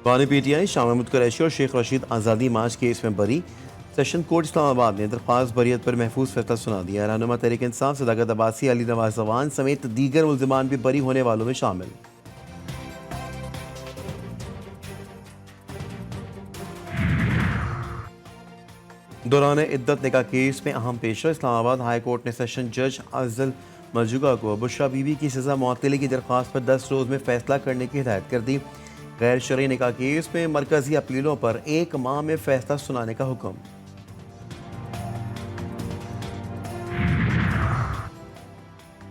बानी पीटीआई शाह महमूद कुरैशी और शेख रशीद आज़ादी मार्च केस में बरी। सेशन कोर्ट इस्लामाबाद ने दरख्वास्त बरियत पर महफूज फैसला सुना दिया। रहनुमा तहरीक इंसाफ सदाकत अब्बासी, अली नवाज जवान समेत दीगर मुल्जिमान भी बरी होने वालों में शामिल। दौरान इद्दत निकाह केस में अहम पेशा। इस्लामाबाद हाई कोर्ट ने सेशन जज अफजल मरजुगा को बुशरा बीबी की सज़ा मुअत्तली की दरख्वास्त पर 10 रोज़ में फैसला करने की हिदायत कर दी। गैर शरई निकाह केस में मरकजी अपीलों पर 1 माह में फैसला सुनाने का हुक्म।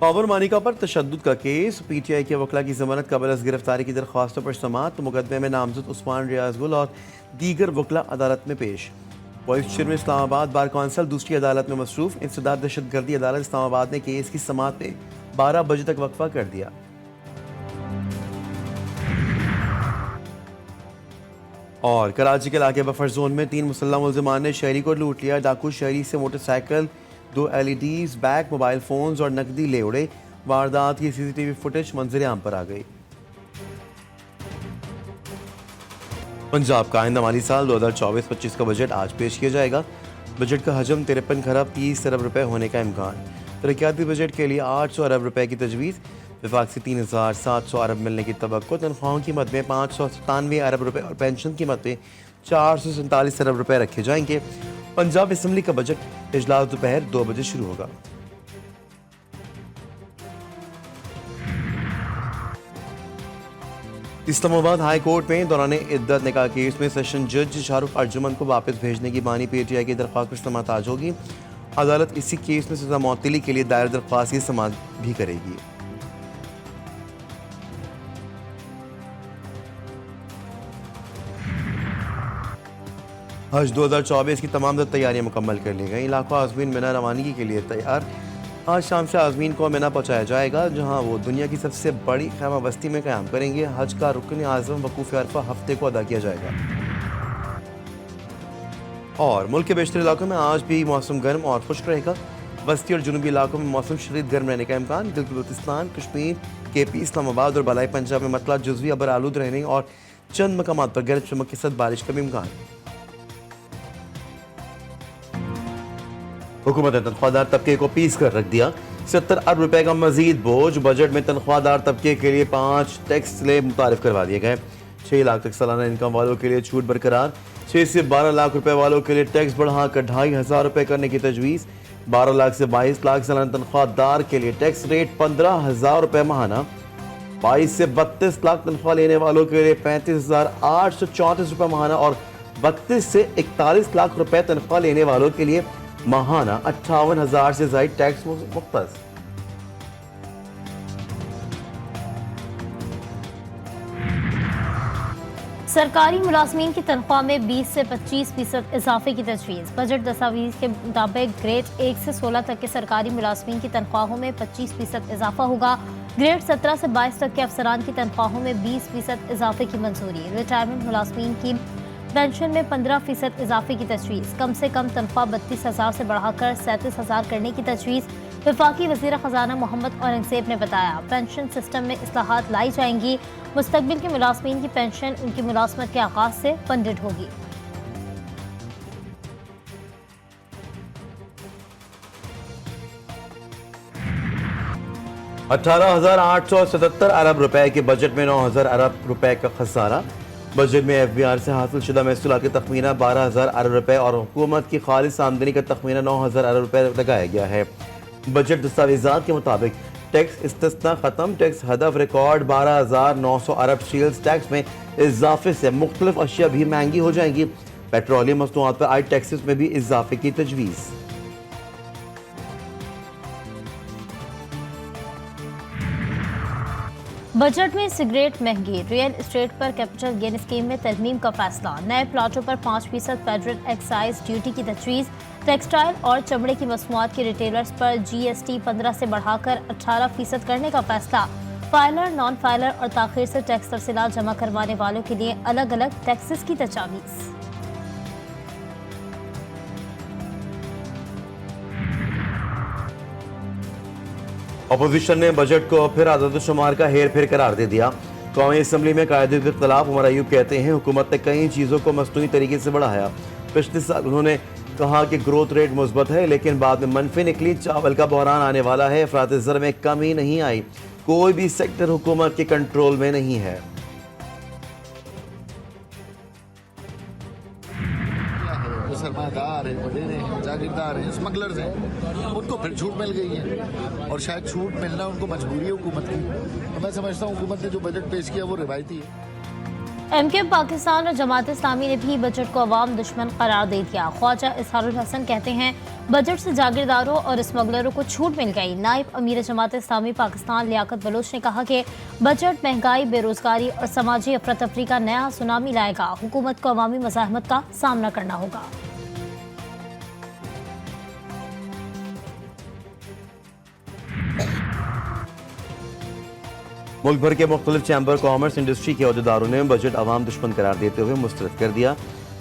पावर मानिका पर तशद्दुद का केस। पीटीआई के वकला की जमानत कबल अज़ गिरफ्तारी की दरख्वास्तों पर समाअत। मुकदमे में नामजद उस्मान रियाज गुल और दीगर वकला अदालत में पेश। Vice chairman Islamabad bar council दूसरी अदालत में मसरूफ। इंसदाद दहशतगर्दी अदालत इस्लामाबाद ने केस की समाअत में 12 बजे तक वक्फा कर दिया। और कराची के इलाके बफर जोन में 3 मुसल्लह मुल्जिमान ने शहरी को लूट लिया। डाकू शहरी से motorcycle, 2 LEDs, bag, mobile phones और नकदी ले उड़े। वारदात की CCTV फुटेज मंजर आम पर आ गई। पंजाब का आइंदा माली साल 2024-25 का बजट आज पेश किया जाएगा। बजट का हजम 53 खरब 30 अरब रुपए होने का इम्कान। तरक्याती बजट के लिए 800 अरब रुपए की तजवीज़। विफाक से 3700 अरब मिलने की तवक्को। तनख्वाहों की मद में 597 अरब रुपए और पेंशन की मद में 447 अरब रुपए रखे जाएंगे। पंजाब असम्बली का बजट इजलास दोपहर 2 बजे शुरू होगा। इस्लामाबाद हाई कोर्ट में दौरान इद्दत निकाह केस में सेशन जज शाहरुख अर्जुमन को वापस भेजने की बानी पीटीआई की दरख्वास्त पर समाअत आज होगी। अदालत इसी केस में सजा मुअत्तली के लिए दायर दरख्वास्त की समाअत भी करेगी। हज 2024 की तमाम तैयारियां मुकम्मल कर ली गई। लाखों आज़मीन मिना रवानगी के लिए तैयार। आज शाम से आज़मीन को मिना पहुंचाया जाएगा, जहां वो दुनिया की सबसे बड़ी खैमा बस्ती में क़याम करेंगे। हज का रुकन आज़म वकूफ़ अरफा हफ्ते को अदा किया जाएगा। और मुल्क के बेशतर इलाकों में आज भी मौसम गर्म और खुश्क रहेगा। वस्ती और जुनूबी इलाकों में मौसम शदीद गर्म रहने का इम्कान। गिलगित-बल्तिस्तान, कश्मीर, KP, इस्लामाबाद और बलाई पंजाब में मतला जुज़वी अबर आलूद रहने और चंद मकामात पर गरज चमक के साथ बारिश का भी इम्कान। हुकूमत ने तनख्वाहदार तबके को पीस कर रख दिया। 70 अरब रुपए का मजीद बोझ। बजट में तनख्वाहदार तबके के लिए 5 टैक्स स्लैब मुतारिफ करवा दिए गए। 6 लाख तक सालाना इनकम वालों के लिए छूट बरकरार। 6 से 12 लाख रुपए वालों के लिए टैक्स बढ़ाकर 2500 रुपए करने की तजवीज़। 12 लाख से 22 लाख सालाना तनख्वाहदार के लिए टैक्स रेट 15,000 रुपए माहाना। 22 से 32 लाख तनख्वाह लेने वालों के लिए 35,834 रुपए माहाना और 32 से 41 लाख रुपए तनख्वाह लेने वालों के लिए माहाना 58,000 से ज़ायद टैक्स मुख्तस। सरकारी मुलाजमीन की तनख्वाह में 20 से 25% इजाफे की तजवीज़। बजट दस्तावेज के मुताबिक ग्रेड 1 से 16 तक के सरकारी मुलाजमीन की तनख्वाहों में 25% इजाफा होगा। ग्रेड 17 से 22 तक के अफसरान की तनख्वाहों में 20% इजाफे की मंजूरी। रिटायरमेंट मुलाजमीन की पेंशन में 15% इजाफे की तजवीज़। कम से कम तनख्वाह 32,000 से बढ़ाकर 37,000 करने की तजवीज़। वफाकी वज़ीर ख़जाना मोहम्मद औरंगज़ेब ने बताया, पेंशन सिस्टम में इस्लाहात लाई जाएंगी। मुस्तकबिल के मुलाजमीन की पेंशन उनकी मुलाजमत के आगाज से फंडेड होगी। $18,877 अरब रुपए के बजट में 9,000 अरब रुपए का खसारा। बजट में FBR से हासिल शुदा महसूल का तखमीना 12,000 अरब रुपए और हुकूमत की खालिस आमदनी का तखमीना 9,000 अरब रुपए लगाया गया है। बजट दस्तावेजात के मुताबिक टैक्स इस्तिस्ना खत्म। टैक्स हदफ रिकॉर्ड 12,900 अरब। सेल्स टैक्स में इजाफे से मुख्तलिफ अशिया भी महंगी हो जाएंगी। पेट्रोलियम मसनूआत पर आए टैक्सेस में भी इजाफे की तजवीज़। बजट में सिगरेट महंगी। रियल एस्टेट पर कैपिटल गेन स्कीम में तरमीम का फैसला। नए प्लाटों पर 5% फेडरल एक्साइज ड्यूटी की तजवीज़। टेक्सटाइल और चमड़े की मसनूआत के रिटेलर्स पर GST 15 से बढ़ाकर 18% करने का फैसला। फाइलर, नॉन फाइलर और ताखिर से टैक्स तफसीलात जमा करवाने वालों के लिए अलग अलग टैक्सेस की तजावीज़। अपोजिशन ने बजट को फिर आदतुशुमार का हेर फेर करार दे दिया। कौमी असम्बली में कायदे के खिलाफ उमर अयूब कहते हैं हुकूमत ने कई चीज़ों को मसनूई तरीके से बढ़ाया। पिछले साल उन्होंने कहा कि ग्रोथ रेट मुस्बत है लेकिन बाद में मनफी निकली। चावल का बहरान आने वाला है। अफरात ज़र में कमी नहीं आई। कोई भी सेक्टर हुकूमत के कंट्रोल में नहीं है। जो सरमादार हैं, वडेरे हैं, जागीरदार हैं, स्मगलर्स हैं, उनको फिर छूट मिल गई है और शायद छूट मिलना उनको मजबूरी है हुकूमत की। तो मैं समझता हूँ हुकूमत ने जो बजट पेश किया वो रिवायती है। एमके पाकिस्तान और जमात इस्लामी ने भी बजट को अवाम दुश्मन करार दे दिया। ख्वाजा इजहारुल हसन कहते हैं बजट से जागीरदारों और स्मगलरों को छूट मिल गई। नायब अमीर जमात इस्लामी पाकिस्तान लियाकत बलोच ने कहा कि बजट महंगाई, बेरोजगारी और समाजी अफरा तफरी का नया सुनामी लाएगा। हुकूमत को अवामी मज़ाहमत का सामना करना होगा। मुल्क भर के मुख्तलिफ चैम्बर कॉमर्स इंडस्ट्री के अहदेदारों ने बजट अवाम दुश्मन करार देते हुए मुस्तरद कर दिया।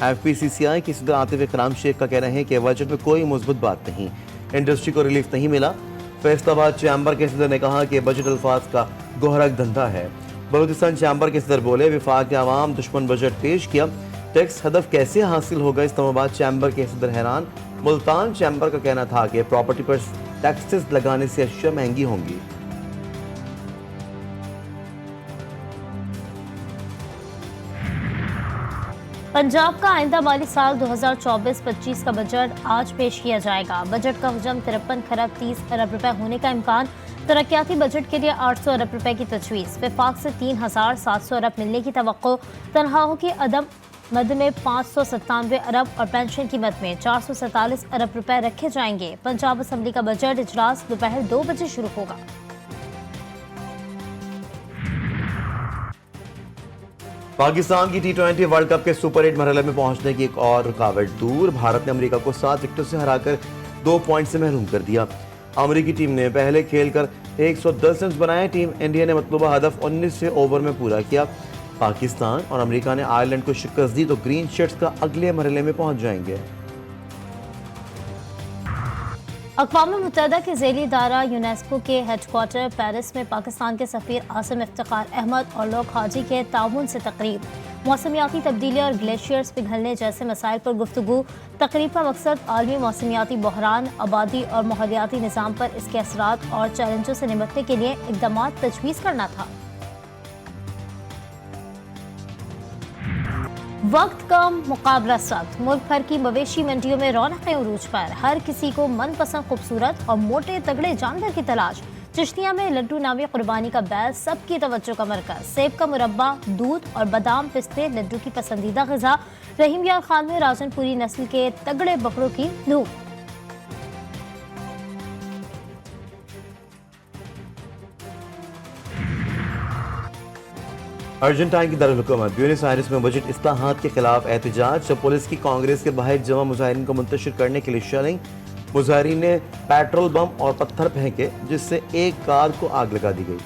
FPCCI की सदर आतिफ इकराम शेख का कहना है कि बजट में कोई मुस्बत बात नहीं, इंडस्ट्री को रिलीफ नहीं मिला। फैसलाबाद चैम्बर के सदर ने कहा कि बजट अल्फाज का गोहरक धंधा है। बलूचिस्तान चैम्बर के सदर बोले विफाक ने अवाम दुश्मन बजट पेश किया, टैक्स हदफ कैसे हासिल होगा। इस्लामाबाद चैम्बर के सदर हैरान। मुल्तान चैम्बर का कहना था कि प्रॉपर्टी पर टैक्सेस लगाने से अशिया महंगी होंगी। पंजाब का आइंदा माली साल 2024-25 का बजट आज पेश किया जाएगा। बजट का हजम 53 खरब 30 अरब रुपए होने का इम्कान। तरक्याती बजट के लिए 800 अरब रुपए की तजवीज़। विफाक से 3700 अरब मिलने की तवक्को। तनख्वाहों की अदम मद में 597 अरब और पेंशन की मद में 447 अरब रुपए रखे जाएंगे। पंजाब असम्बली का बजट इजलास दोपहर 2 बजे शुरू होगा। पाकिस्तान की T20 वर्ल्ड कप के सुपर 8 मरहले में पहुंचने की एक और रुकावट दूर। भारत ने अमेरिका को 7 विकेटों से हराकर 2 पॉइंट से महरूम कर दिया। अमेरिकी टीम ने पहले खेलकर 110 रन बनाए। टीम इंडिया ने मतलूबा हदफ 19वें ओवर में पूरा किया। पाकिस्तान और अमेरिका ने आयरलैंड को शिकस्त दी तो ग्रीन शर्ट्स का अगले मरहले में पहुंच जाएंगे। अक़वाम मुत्तहिदा के ज़ेली इदारा यूनेस्को के हेडक्वार्टर पेरिस में पाकिस्तान के सफ़ीर आसिम इफ्तिखार अहमद और लोग हाजी के ताउन से तकरीब। मौसमियाती तब्दीली और ग्लेशियर्स पिघलने जैसे मसाइल पर गुफ्तगू। तकरीब का मकसद आलमी मौसमियाती बहरान, आबादी और माहौलियाती निज़ाम पर इसके असरात और चैलेंजों से निपटने के लिए इक़दाम तजवीज़ करना था। वक्त कम, मुकाबला सख्त। मुल्क भर की मवेशी मंडियों में रौनकें उरूज पर। हर किसी को मनपसंद खूबसूरत और मोटे तगड़े जानवर की तलाश। चिश्तिया में लड्डू नामी कुर्बानी का बैल सबकी तवज्जो का मरकज। सेब का मुरब्बा, दूध और बादाम पिस्ते लड्डू की पसंदीदा ग़िज़ा। रहीम यार खान में राजनपुरी नस्ल के तगड़े बकरों की धूम। अर्जेंटाइन की दारुल-हुकूमत ब्यूनस आयर्स में बजट इस्लाहात के खिलाफ एहतजाज। जब पुलिस की कांग्रेस के बाहर जमा मुजाहिरीन को मुंतशिर करने के लिए शेलिंग। मुजाहिरीन ने पेट्रोल बम और पत्थर फेंके जिससे एक कार को आग लगा दी गई।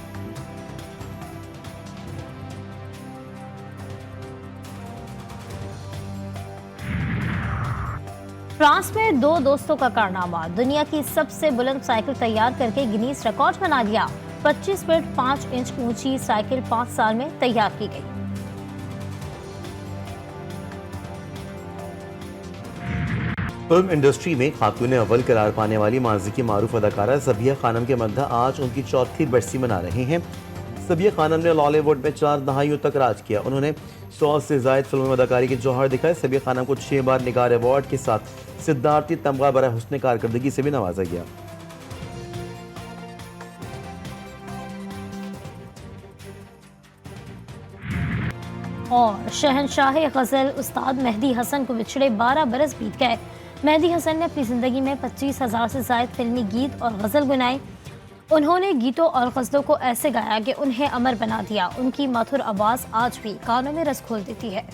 फ्रांस में 2 दोस्तों का कारनामा। दुनिया की सबसे बुलंद साइकिल तैयार करके गिनीज रिकॉर्ड बना लिया। 25 फीट 5 इंच ऊंची साइकिल 5 साल में तैयार की गई। फिल्म इंडस्ट्री में खातून अव्वल करार पाने वाली माजी की मारूफ अदाकारा सबिया खानम के मद्दा आज उनकी 4थी बरसी मना रहे हैं। सबिया खानम ने लॉलीवुड में 4 दहाइयों तक राज किया। उन्होंने 100 से जायद फिल्मों में अदाकारी के जौहर दिखाए। सबिया खानम को 6 बार निगार अवार्ड के साथ सिद्धार्थी तमगा बराए हुस्न कारकर्दगी से भी नवाजा गया। और शहनशाह गज़ल उस्ताद मेहदी हसन को बिछड़े 12 बरस बीत गए। मेहदी हसन ने अपनी ज़िंदगी में 25,000 से ज़ायद फिल्मी गीत और गज़ल गुनाए। उन्होंने गीतों और गज़लों को ऐसे गाया कि उन्हें अमर बना दिया। उनकी मधुर आवाज़ आज भी कानों में रस घोल देती है।